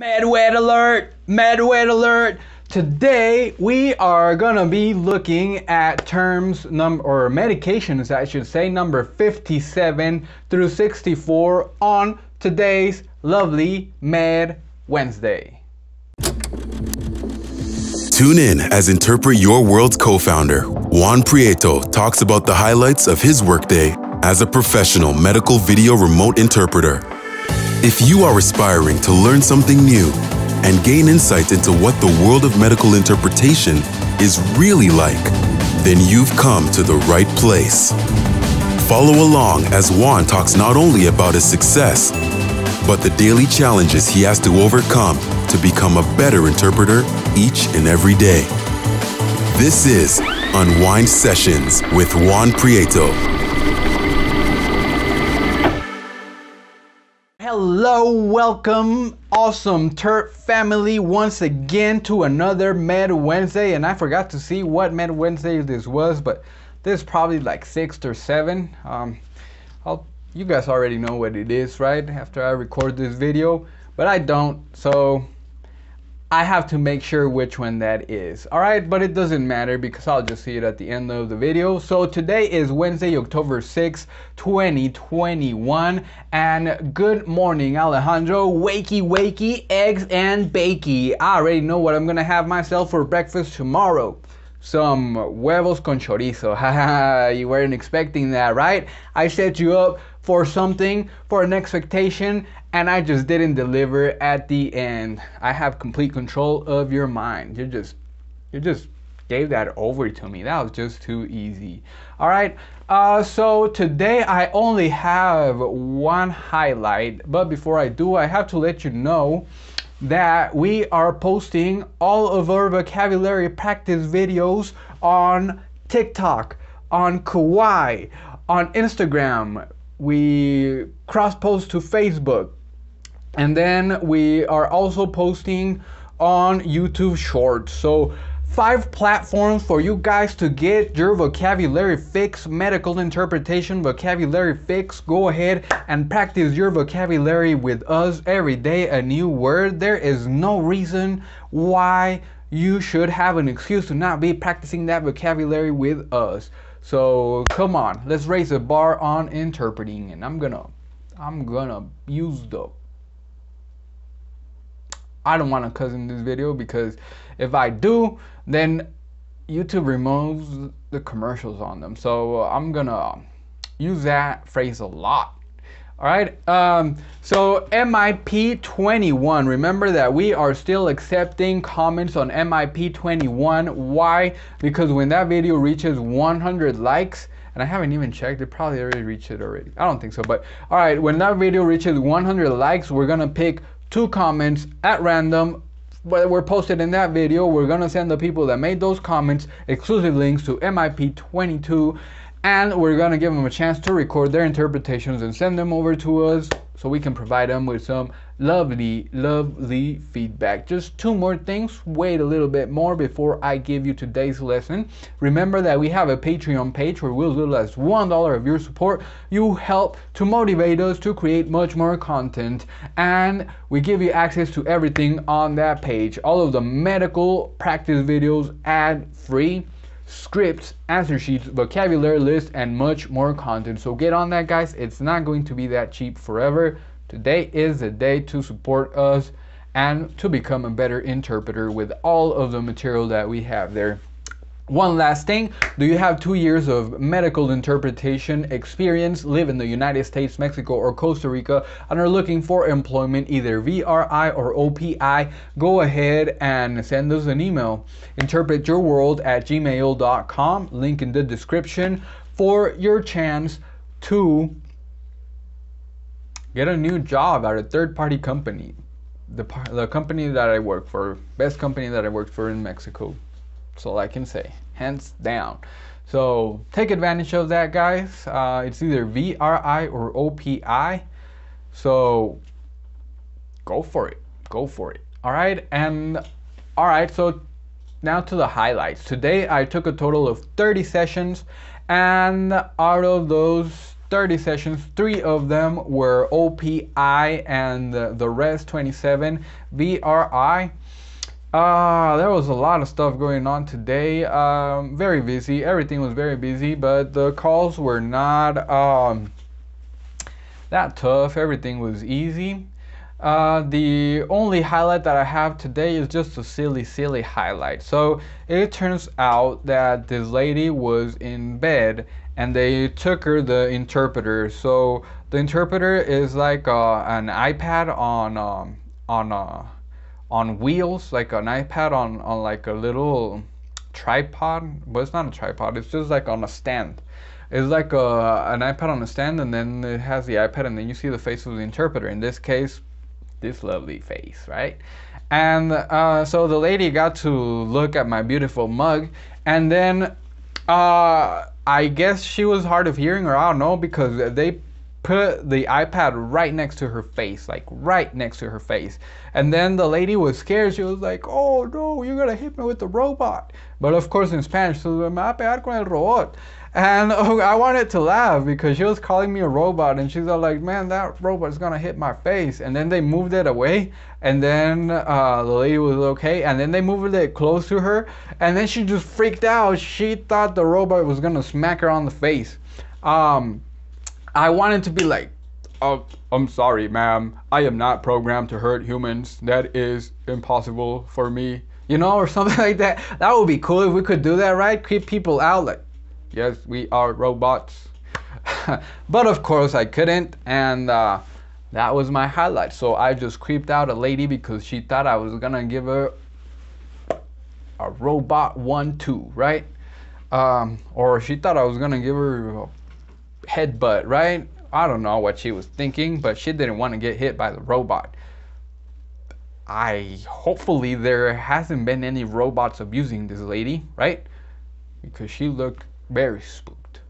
WED alert! WED alert! Today we are gonna be looking at terms or medications, I should say, number 57 through 64 on today's lovely Med Wednesday. Tune in as Interpret Your World's co-founder, Juan Prieto, talks about the highlights of his workday as a professional medical video remote interpreter. If you are aspiring to learn something new and gain insight into what the world of medical interpretation is really like, then you've come to the right place. Follow along as Juan talks not only about his success, but the daily challenges he has to overcome to become a better interpreter each and every day. This is Unwind Sessions with Juan Prieto. Hello, welcome, awesome Terp family, once again to another Med Wednesday. And I forgot to see what Med Wednesday this was, but this is probably like 6th or 7th. You guys already know what it is, right? After I record this video, but I don't, so I have to make sure which one that is. All right, but it doesn't matter because I'll just see it at the end of the video. So today is Wednesday, October 6, 2021, and good morning, Alejandro. Wakey, wakey, eggs and bakey. I already know what I'm gonna have myself for breakfast tomorrow. Some huevos con chorizo. Haha, you weren't expecting that, right? I set you up for something, for an expectation, and I just didn't deliver at the end. I have complete control of your mind. You just gave that over to me. That was just too easy. All right, so today I only have one highlight, but before I do, I have to let you know that we are posting all of our vocabulary practice videos on TikTok, on Kawaii, on Instagram. We cross-post to Facebook, and then we are also posting on YouTube Shorts. So 5 platforms for you guys to get your vocabulary fix, medical interpretation vocabulary fix. Go ahead and practice your vocabulary with us every day, a new word. There is no reason why you should have an excuse to not be practicing that vocabulary with us. So come on, let's raise the bar on interpreting, and I'm gonna use I don't want to cuss in this video, because if I do, then YouTube removes the commercials on them. So I'm gonna use that phrase a lot. All right, so MIP 21, remember that we are still accepting comments on MIP 21. Why? Because when that video reaches 100 likes, and I haven't even checked, it probably already reached it already. I don't think so, but all right, when that video reaches 100 likes, we're gonna pick 2 comments at random that were posted in that video. We're gonna send the people that made those comments exclusive links to MIP 22, and we're gonna give them a chance to record their interpretations and send them over to us so we can provide them with some lovely feedback. Just 2 more things. Wait a little bit more before I give you today's lesson. Remember that we have a Patreon page where with as little as $1 of your support, you help to motivate us to create much more content, and we give you access to everything on that page. All of the medical practice videos ad-free, scripts, answer sheets, vocabulary list, and much more content. So get on that, guys. It's not going to be that cheap forever. Today is the day to support us and to become a better interpreter with all of the material that we have there. One last thing, do you have 2 years of medical interpretation experience, live in the United States, Mexico, or Costa Rica, and are looking for employment, either VRI or OPI, go ahead and send us an email, interpretyourworld@gmail.com, link in the description, for your chance to get a new job at a third-party company, the company that I work for, best company that I worked for in Mexico. That's all I can say, hands down. So take advantage of that, guys. It's either VRI or OPI, so go for it, go for it. All right, and all right, so now to the highlights. Today I took a total of 30 sessions, and out of those 30 sessions. 3 of them were OPI and the rest 27 VRI. There was a lot of stuff going on today. Very busy. Everything was very busy, but the calls were not that tough. Everything was easy. The only highlight that I have today is just a silly highlight. So it turns out that this lady was in bed and they took her the interpreter. So the interpreter is like an iPad on wheels, like an iPad on like a little tripod, but it's not a tripod, it's just like on a stand. It's like an iPad on a stand, and then it has the iPad, and then you see the face of the interpreter. In this case, this lovely face, right? And so the lady got to look at my beautiful mug, and then I guess she was hard of hearing, or I don't know, because they put the iPad right next to her face, like right next to her face. And then the lady was scared. She was like, oh no, you're gonna hit me with the robot. But of course in Spanish, so me va a pegar con el robot. And I wanted to laugh because she was calling me a robot, and she's all like, man, that robot's gonna hit my face. And then they moved it away, and then the lady was okay, and then they moved it close to her, and then she just freaked out. She thought the robot was gonna smack her on the face. I wanted to be like, oh, I'm sorry, ma'am. I am not programmed to hurt humans. That is impossible for me. You know, or something like that. That would be cool if we could do that, right? Creep people out like, yes, we are robots. But of course I couldn't, and that was my highlight. So I just creeped out a lady because she thought I was gonna give her a robot 1-2, right? Or she thought I was gonna give her a headbutt, right? I don't know what she was thinking, but she didn't want to get hit by the robot. Hopefully there hasn't been any robots abusing this lady, right? Because she looked very spooked.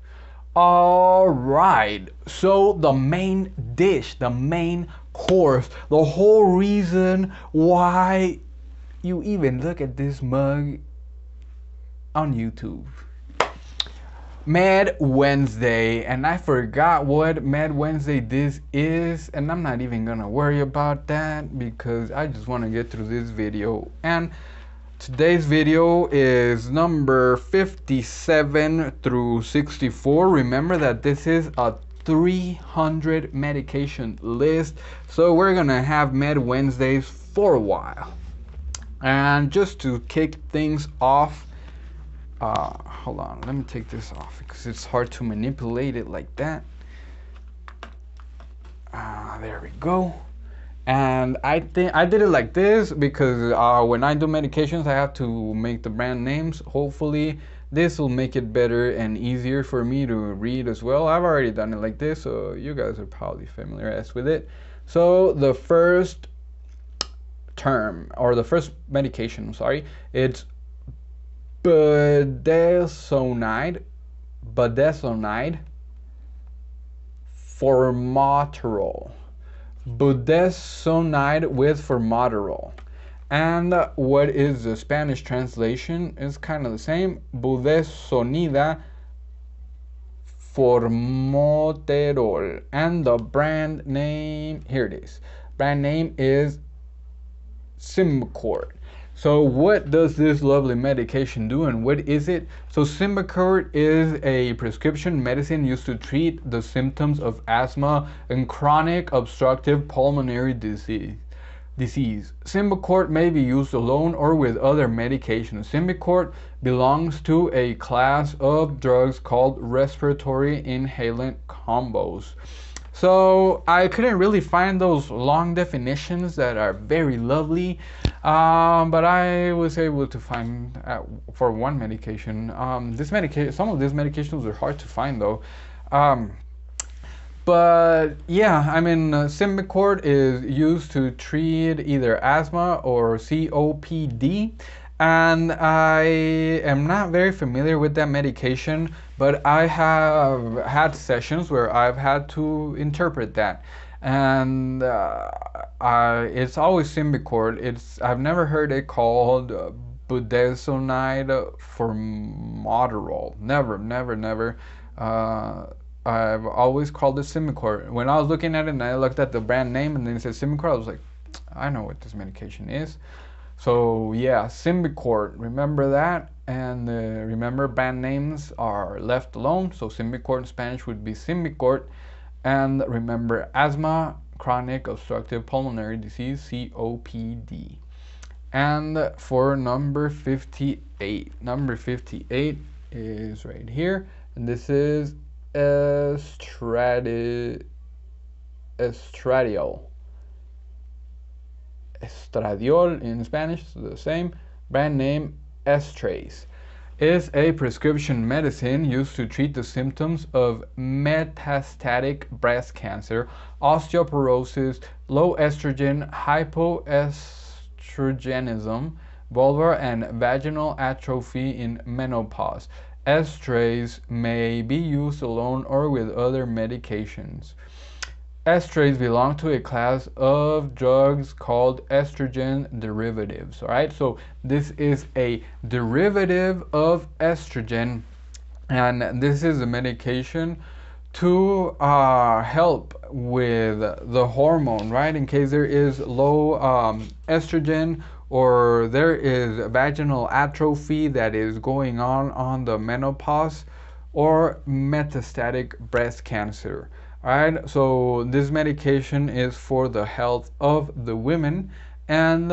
All right, so the main dish, the main course, the whole reason why you even look at this mug on YouTube. Mad Wednesday, and I forgot what Mad Wednesday this is, and I'm not even gonna worry about that because I just want to get through this video. And today's video is number 57 through 64. Remember that this is a 300 medication list, so we're gonna have Mad Wednesdays for a while. And just to kick things off, hold on, let me take this off because it's hard to manipulate it like that. There we go. And I think I did it like this because when I do medications I have to make the brand names. Hopefully this will make it better and easier for me to read as well. I've already done it like this, so you guys are probably familiar with it. So the first term, or the first medication, sorry, it's budesonide, formoterol. Budesonide with formoterol. And what is the Spanish translation? It's kind of the same. Budesonide formoterol. And the brand name, here it is. Brand name is Symbicort. So what does this lovely medication do, and what is it? So Symbicort is a prescription medicine used to treat the symptoms of asthma and chronic obstructive pulmonary disease. Symbicort may be used alone or with other medications. Symbicort belongs to a class of drugs called respiratory inhalant combos. So I couldn't really find those long definitions that are very lovely, but I was able to find for one medication. Some of these medications are hard to find though. But yeah, I mean, Symbicort is used to treat either asthma or COPD. And I am not very familiar with that medication, but I have had sessions where I've had to interpret that. And it's always Symbicort. I've never heard it called budesonide formoterol. Never. I've always called it Symbicort. When I was looking at it and I looked at the brand name and then it said Symbicort, I was like, I know what this medication is. So yeah, Symbicort, remember that. And remember, brand names are left alone. So Symbicort in Spanish would be Symbicort. And remember, asthma, chronic obstructive pulmonary disease, COPD. And for number 58, number 58 is right here. And this is estradiol. Estradiol in Spanish, the same. Brand name Estrace. Is a prescription medicine used to treat the symptoms of metastatic breast cancer, osteoporosis, low estrogen, hypoestrogenism, vulvar and vaginal atrophy in menopause. Estrace may be used alone or with other medications. Estrace belong to a class of drugs called estrogen derivatives. All right, so this is a derivative of estrogen, and this is a medication to help with the hormone, right? In case there is low estrogen or there is vaginal atrophy that is going on the menopause or metastatic breast cancer. Alright, so this medication is for the health of the women, and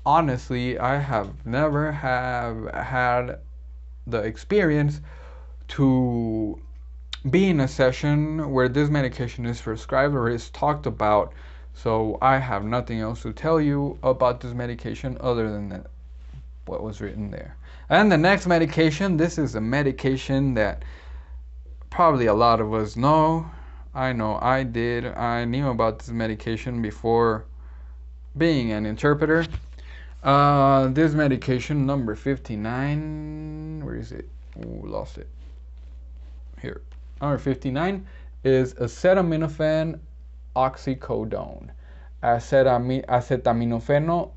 honestly, I have never had the experience to be in a session where this medication is prescribed or is talked about, so I have nothing else to tell you about this medication other than what was written there. And the next medication, this is a medication that probably a lot of us know. I know I did. I knew about this medication before being an interpreter. This medication, number 59, where is it? Ooh, lost it. Here. Number 59 is acetaminophen oxycodone. Acetaminofeno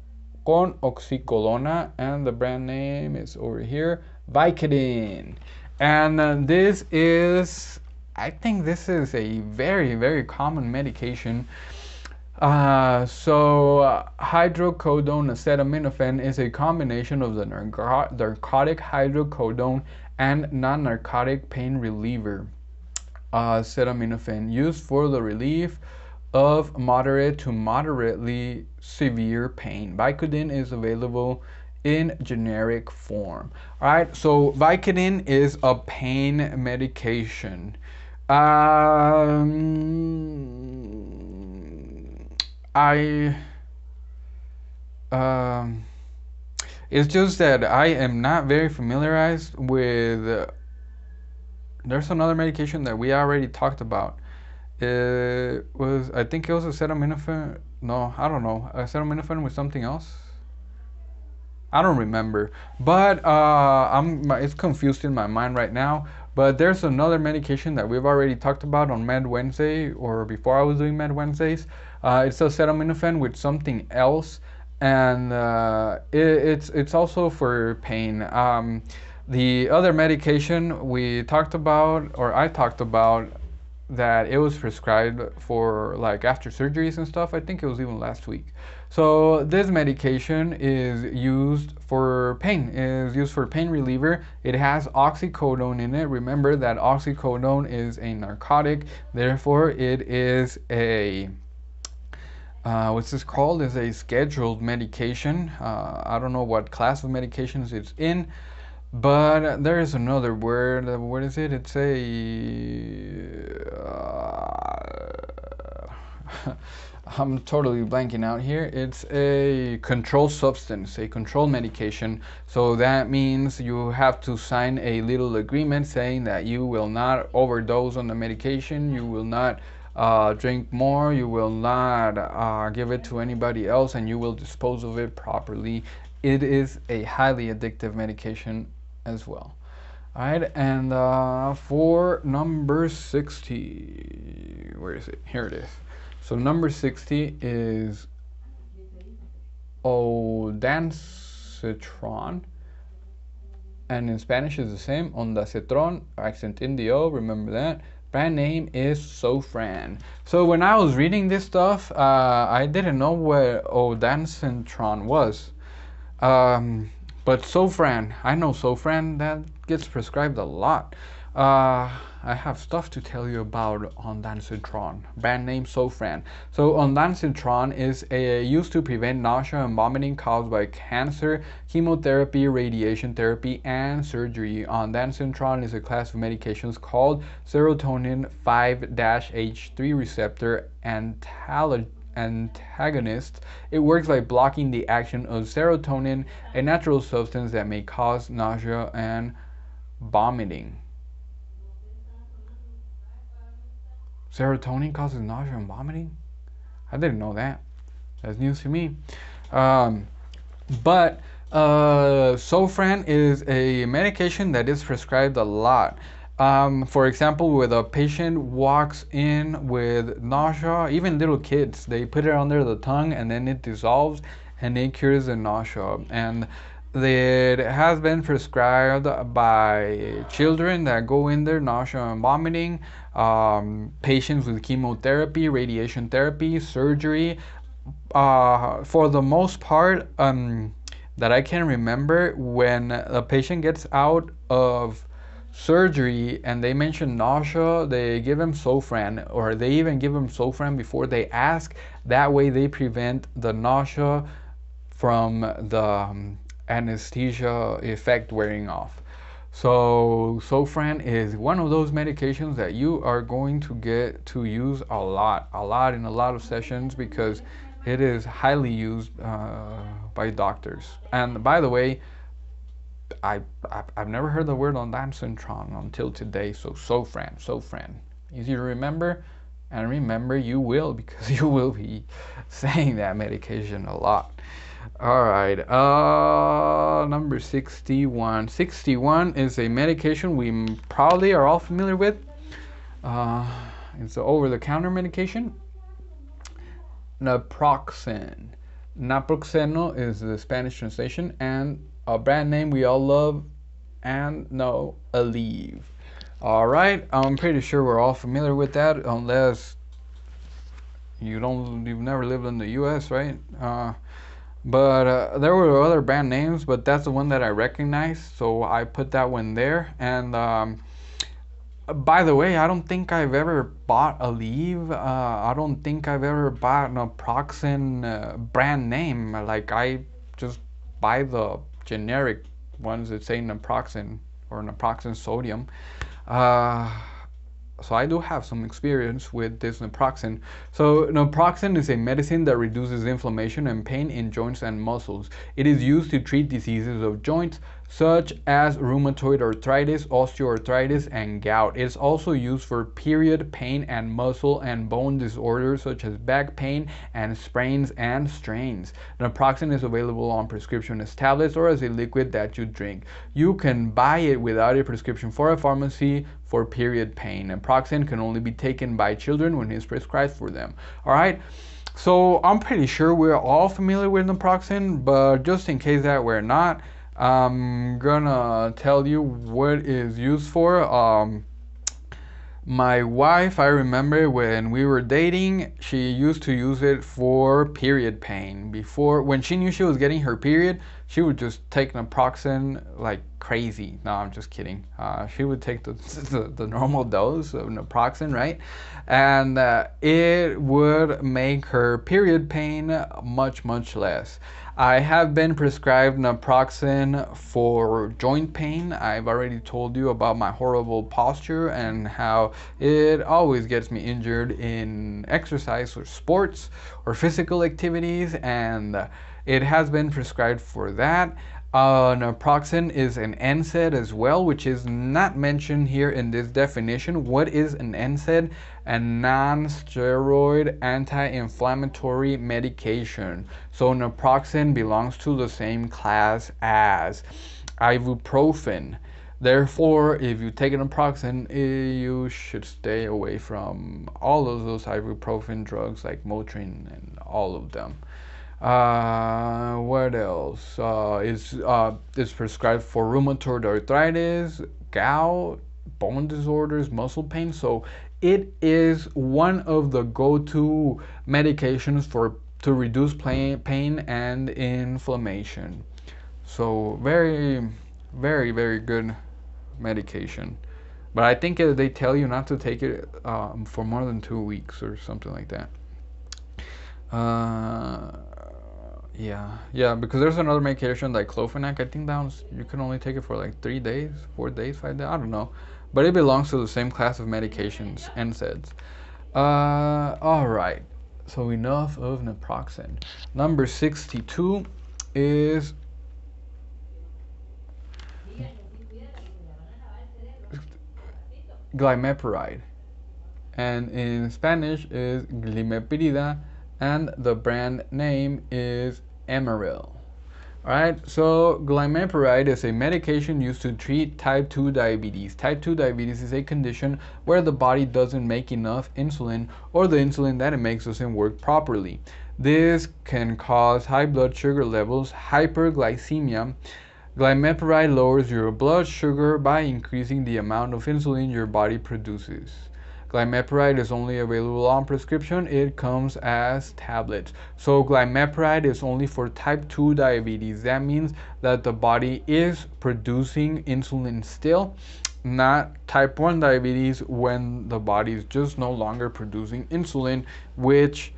con oxycodona, and the brand name is over here, Vicodin. And this is, I think this is a very, very common medication. Hydrocodone acetaminophen is a combination of the narcotic hydrocodone and non-narcotic pain reliever. Acetaminophen used for the relief of moderate to moderately severe pain. Vicodin is available in generic form. All right, so Vicodin is a pain medication. It's just that I am not very familiarized with. There's another medication that we already talked about. I think it was acetaminophen. No, I don't know. Acetaminophen with something else. I don't remember, but it's confused in my mind right now. But there's another medication that we've already talked about on Med Wednesday, or before I was doing Med Wednesdays. It's acetaminophen with something else, and it's also for pain. The other medication we talked about, or I talked about, that it was prescribed for like after surgeries and stuff. I think it was even last week. So this medication is used for pain. It is used for pain reliever. It has oxycodone in it. Remember that oxycodone is a narcotic. Therefore, it is a what's this called? Is a scheduled medication. I don't know what class of medications it's in. But there is another word. What is it? It's I'm totally blanking out here. It's a controlled substance, a controlled medication. So that means you have to sign a little agreement saying that you will not overdose on the medication. You will not drink more. You will not give it to anybody else, and you will dispose of it properly. It is a highly addictive medication as well. All right, and for number 60, where is it? Here it is. So number 60 is ondansetron, and in Spanish is the same, ondansetron, accent in the O, remember that. Brand name is Sofran. So when I was reading this stuff, I didn't know what ondansetron was. But Sofran, I know Sofran, that gets prescribed a lot. I have stuff to tell you about ondansetron, brand name Sofran. So ondansetron is used to prevent nausea and vomiting caused by cancer, chemotherapy, radiation therapy, and surgery. Ondansetron is a class of medications called serotonin 5-H3 receptor antagonist. It works by blocking the action of serotonin, a natural substance that may cause nausea and vomiting. Serotonin causes nausea and vomiting? I didn't know that. That's news to me. But Sofran is a medication that is prescribed a lot. For example, when a patient walks in with nausea, even little kids, they put it under the tongue and then it dissolves and it cures the nausea. And it has been prescribed by children that go in there, nausea and vomiting, patients with chemotherapy, radiation therapy, surgery. For the most part, that I can remember, when a patient gets out of surgery and they mention nausea, they give them Sofran, or they even give them Sofran before they ask. That way they prevent the nausea from the anesthesia effect wearing off. So Sofran is one of those medications that you are going to get to use a lot in a lot of sessions, because it is highly used by doctors. And by the way, I've never heard the word ondansetron until today. So Sofran, easy to remember, and remember you will, because you will be saying that medication a lot. All right, number 61. 61 is a medication we probably are all familiar with. It's an over-the-counter medication. Naproxen. Naproxeno is the Spanish translation, and a brand name we all love and know, Aleve. All right, I'm pretty sure we're all familiar with that, unless you've never lived in the U.S., right? But there were other brand names, but that's the one that I recognize, so I put that one there. And by the way, I don't think I've ever bought Aleve. I don't think I've ever bought Naproxen brand name. Like, I just buy the generic ones that say Naproxen or Naproxen sodium. So I do have some experience with this Naproxen. So Naproxen is a medicine that reduces inflammation and pain in joints and muscles. It is used to treat diseases of joints such as rheumatoid arthritis, osteoarthritis, and gout. It is also used for period pain and muscle and bone disorders such as back pain and sprains and strains. Naproxen is available on prescription as tablets or as a liquid that you drink. You can buy it without a prescription for a pharmacy for period pain. Naproxen can only be taken by children when it's prescribed for them. All right. So I'm pretty sure we're all familiar with Naproxen, but just in case that we're not, I'm gonna tell you what it is used for. My wife, I remember when we were dating, she used to use it for period pain. Before, when she knew she was getting her period, she would just take Naproxen like crazy. No, I'm just kidding. She would take the normal dose of Naproxen, right? And it would make her period pain much, much less. I have been prescribed Naproxen for joint pain. I've already told you about my horrible posture and how it always gets me injured in exercise or sports or physical activities, and it has been prescribed for that. Naproxen is an NSAID as well, which is not mentioned here in this definition. What is an NSAID? A non-steroid anti-inflammatory medication. So Naproxen belongs to the same class as ibuprofen. Therefore, if you take Naproxen, you should stay away from all of those ibuprofen drugs like Motrin and all of them. What else? It's prescribed for rheumatoid arthritis, gout, bone disorders, muscle pain. So it is one of the go-to medications to reduce pain and inflammation. So very, very, very good medication. But I think they tell you not to take it for more than 2 weeks or something like that. Yeah, because there's another medication like Clofenac. I think that one's, you can only take it for like 3 days, 4 days, 5 days. I don't know, but it belongs to the same class of medications, NSAIDs. All right. So enough of Naproxen. Number 62 is Glimepiride, and in Spanish is Glimepiride, and the brand name is Emeril. Alright, so Glimepiride is a medication used to treat type 2 diabetes. Type 2 diabetes is a condition where the body doesn't make enough insulin, or the insulin that it makes doesn't work properly. This can cause high blood sugar levels, hyperglycemia. Glimepiride lowers your blood sugar by increasing the amount of insulin your body produces. Glimepiride is only available on prescription. It comes as tablets. So Glimepiride is only for type 2 diabetes. That means that the body is producing insulin still, not type 1 diabetes when the body is just no longer producing insulin, which,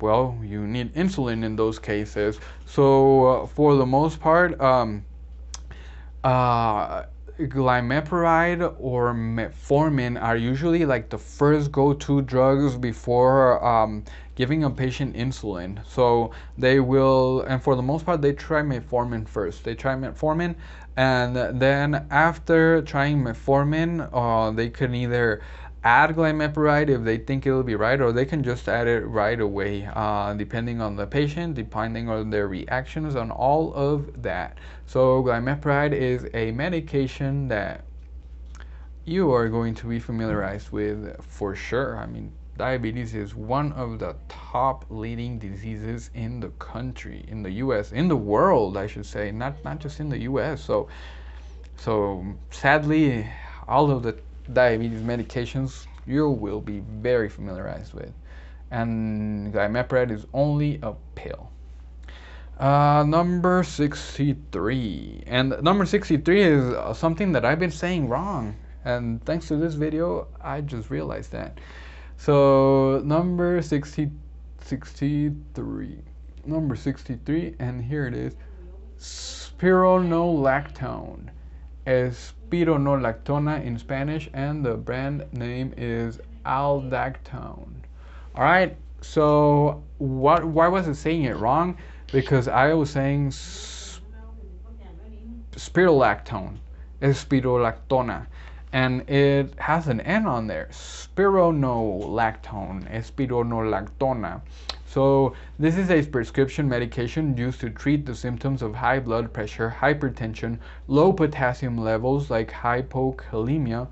well, you need insulin in those cases. So for the most part, Glimepiride or metformin are usually like the first go-to drugs before giving a patient insulin. So they will, and for the most part, they try metformin first. They try metformin, and then after trying metformin, they can either add Glimepiride if they think it'll be right, or they can just add it right away, depending on the patient, depending on their reactions, on all of that. So Glimepiride is a medication that you are going to be familiarized with for sure. I mean, diabetes is one of the top leading diseases in the country, in the US, in the world, I should say, not just in the US. So sadly, all of the diabetes medications you will be very familiarized with, and Glimepiride is only a pill. Number 63, and number 63 is something that I've been saying wrong, and thanks to this video I just realized that. So number 63, and here it is: Spironolactone. Spironolactone in Spanish, and the brand name is Aldactone. All right, so why was it saying it wrong? Because I was saying Spirolactone, Spirolactona, and it has an N on there. Spironolactone, Spironolactona. So this is a prescription medication used to treat the symptoms of high blood pressure, hypertension, low potassium levels like hypokalemia,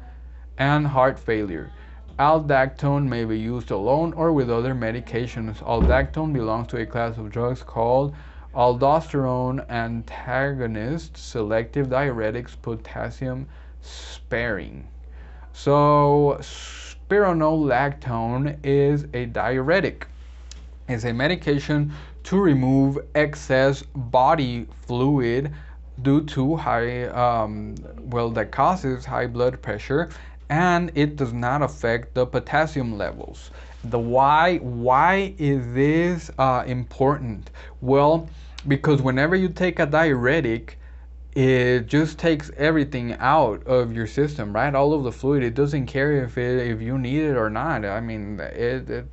and heart failure. Aldactone may be used alone or with other medications. Aldactone belongs to a class of drugs called aldosterone antagonists, selective diuretics, potassium sparing. So spironolactone is a diuretic. It's a medication to remove excess body fluid due to that causes high blood pressure, and it does not affect the potassium levels. Why is this important? Well, because whenever you take a diuretic, it just takes everything out of your system, right? All of the fluid. It doesn't care if you need it or not. I mean, that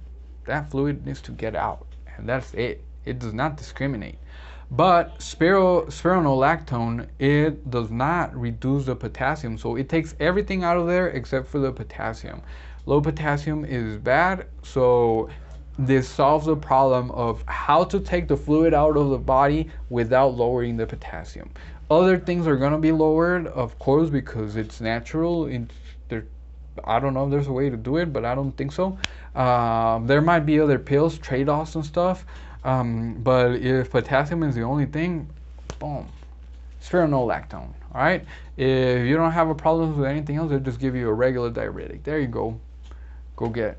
fluid needs to get out, and that's it. It does not discriminate. But spironolactone, it does not reduce the potassium, so it takes everything out of there except for the potassium. Low potassium is bad, so this solves the problem of how to take the fluid out of the body without lowering the potassium. Other things are gonna be lowered, of course, because it's natural. I don't know if there's a way to do it, but I don't think so. There might be other pills, trade-offs and stuff, but if potassium is the only thing, boom, spironolactone. All right. If you don't have a problem with anything else, they'll just give you a regular diuretic. There you go. go get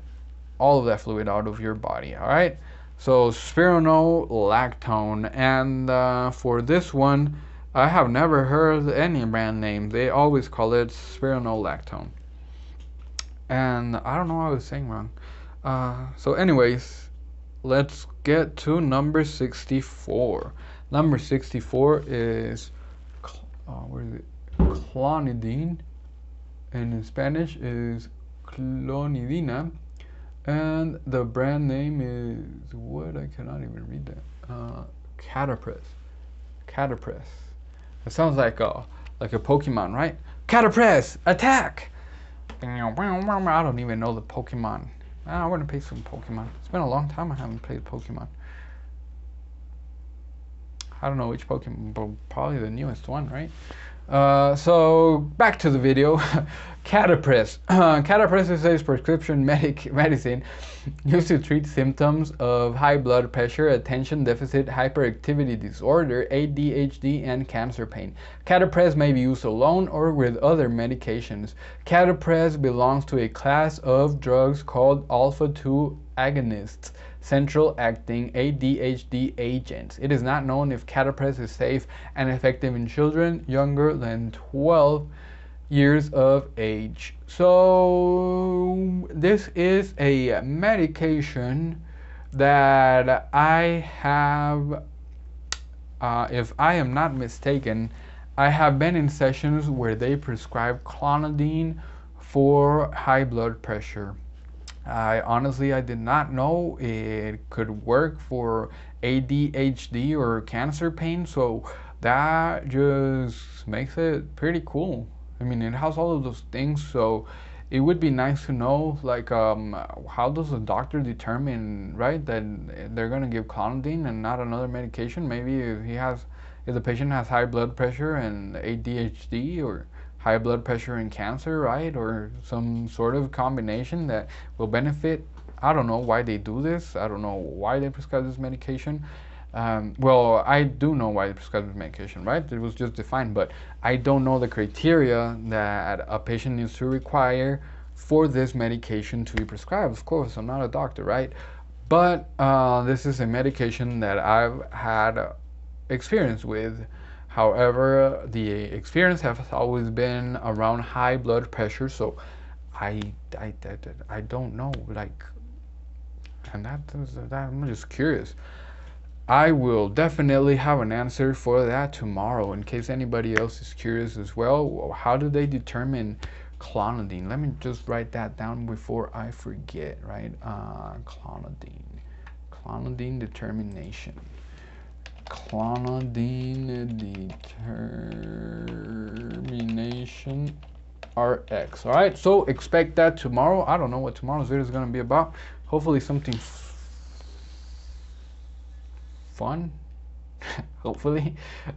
all of that fluid out of your body. All right. So Spironolactone, and for this one, I have never heard any brand name. They always call it Spironolactone, and I don't know what I was saying wrong. So anyways, let's get to number 64. Number 64 is where is it? Clonidine, and in Spanish is Clonidine. And the brand name is what? I cannot even read that. Catapress. Catapress. It sounds like a Pokemon, right? Catapress, attack! I don't even know the Pokemon. I want to play some Pokemon. It's been a long time I haven't played Pokemon. I don't know which Pokemon, but probably the newest one, right? So back to the video. Catapress. Catapress is a prescription medicine used to treat symptoms of high blood pressure, attention deficit hyperactivity disorder, ADHD, and cancer pain. Catapress may be used alone or with other medications. Catapress belongs to a class of drugs called alpha-2 agonists, central acting ADHD agents. It is not known if Catapress is safe and effective in children younger than 12 years of age. So this is a medication that I have, if I am not mistaken, I have been in sessions where they prescribe Clonidine for high blood pressure. I did not know it could work for ADHD or cancer pain, so that just makes it pretty cool. I mean, it has all of those things, so it would be nice to know, like, how does a doctor determine, right, that they're gonna give Clonidine and not another medication? Maybe if the patient has high blood pressure and ADHD, or high blood pressure and cancer, right, or some sort of combination that will benefit. I don't know why they do this. I don't know why they prescribe this medication. Well, I do know why they prescribe this medication, right? It was just defined, but I don't know the criteria that a patient needs to require for this medication to be prescribed. Of course, I'm not a doctor, right? But this is a medication that I've had experience with. However, the experience has always been around high blood pressure, so I don't know, like, and I'm just curious. I will definitely have an answer for that tomorrow, in case anybody else is curious as well. How do they determine Clonidine? Let me just write that down before I forget, right? Clonidine determination. Clonidine determination RX. All right, so expect that tomorrow. I don't know what tomorrow's video is going to be about. Hopefully something fun. Hopefully.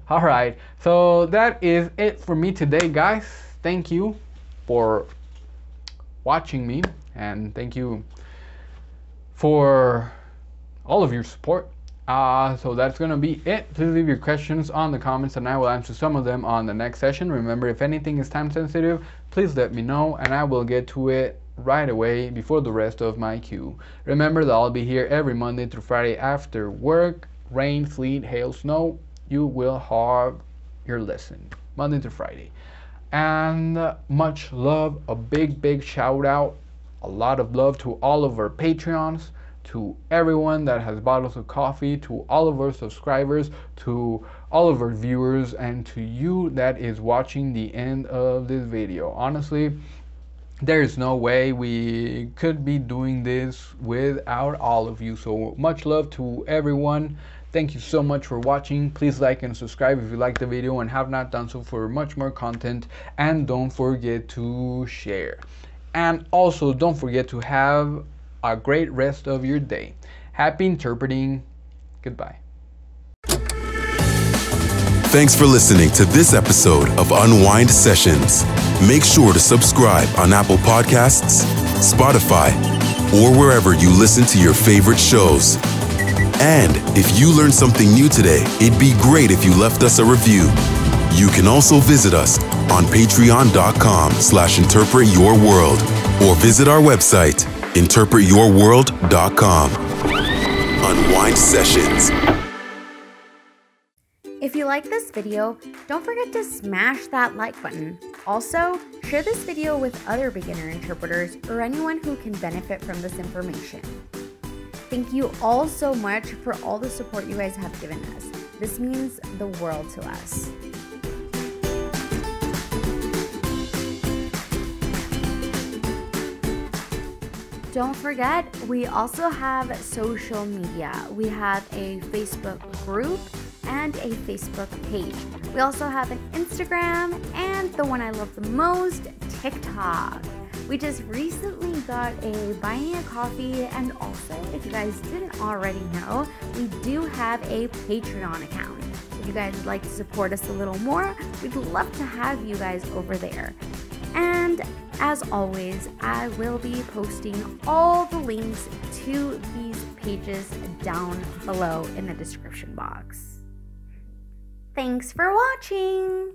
All right, so that is it for me today, guys. Thank you for watching me, and thank you for all of your support. So that's gonna be it. Please leave your questions on the comments and I will answer some of them on the next session. Remember, if anything is time sensitive, please let me know and I will get to it right away before the rest of my queue. Remember that I'll be here every Monday through Friday after work. Rain, sleet, hail, snow, you will have your lesson Monday through Friday. And much love, a big shout out, a lot of love to all of our Patreons, to everyone that has bought us a coffee, to all of our subscribers, to all of our viewers, and to you that is watching the end of this video. Honestly, there's no way we could be doing this without all of you. So much love to everyone. Thank you so much for watching. Please like and subscribe if you liked the video and have not done so for much more content. And don't forget to share. And also don't forget to have a great rest of your day. Happy interpreting. Goodbye. Thanks for listening to this episode of Unwind Sessions. Make sure to subscribe on Apple Podcasts, Spotify, or wherever you listen to your favorite shows. And if you learned something new today, it'd be great if you left us a review. You can also visit us on patreon.com/interpretyourworld or visit our website InterpretYourWorld.com. Unwind Sessions. If you like this video, don't forget to smash that like button. Also, share this video with other beginner interpreters or anyone who can benefit from this information. Thank you all so much for all the support you guys have given us. This means the world to us. Don't forget, we also have social media. We have a Facebook group and a Facebook page. We also have an Instagram and the one I love the most, TikTok. We just recently got a Buy Me a Coffee, and also, if you guys didn't already know, we do have a Patreon account. If you guys would like to support us a little more, we'd love to have you guys over there. And as always, I will be posting all the links to these pages down below in the description box. Thanks for watching!